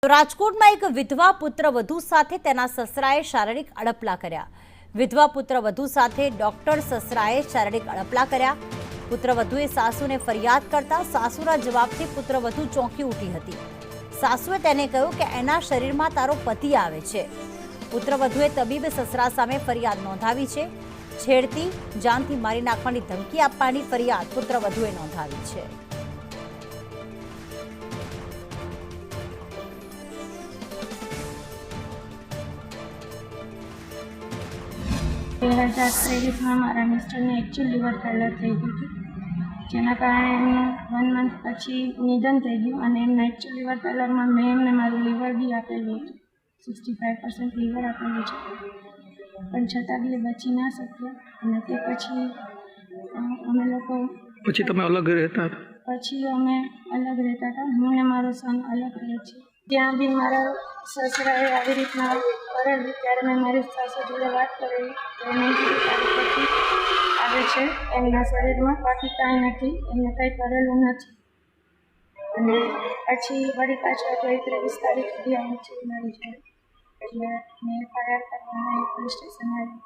તો રાજકોટમાં એક વિધવા પુત્રવધુ સાથે તેના સસરાએ શારીરિક અડપલા કર્યા। વિધવા પુત્રવધુ સાથે ડોક્ટર સસરાએ શારીરિક અડપલા કર્યા। પુત્રવધુએ સાસુને ફરિયાદ કરતા સાસુના જવાબથી પુત્રવધુ ચોંકી ઉઠી હતી। સાસુએ તેને કહ્યું કે એના શરીરમાં તારો પતિ આવે છે। પુત્રવધુએ તબીબ સસરા સામે ફરિયાદ નોંધાવી છે। છેડતી, જાનથી મારી નાખવાની ધમકી આપવાની ફરિયાદ પુત્રવધુએ નોંધાવી છે। में मारा मिस्टर ने एक्चुअल लिवर फेलर थी गई जेना कारणे 1 मंथ पछी निधन थी गयु और एमना एक्चुअल लिवर फेलर में मैं एमने मारू लिवर भी आपेलू 65% लिवर आपेलू है पण छतां बी बची ना शक्या अने ते पछी अमे लोको पछी तमे अलग रहता पछी अमे अलग रहता था। हूँ ने मारो सन अलग रहे छे। त्यां बी मारा ससराए आवी रीतना करेलू त्यारे मैं मारी सासू जोड़े वात करेली આવે છે એમના શરીરમાં બાકી કાંઈ નથી, એમને કંઈ કરેલું નથી અને પછી વળી પાછળ 23 તારીખ સુધી આવી છે મારી જોડે એટલે મેં ફરિયાદ કરવા પોલીસ સ્ટેશન આવી।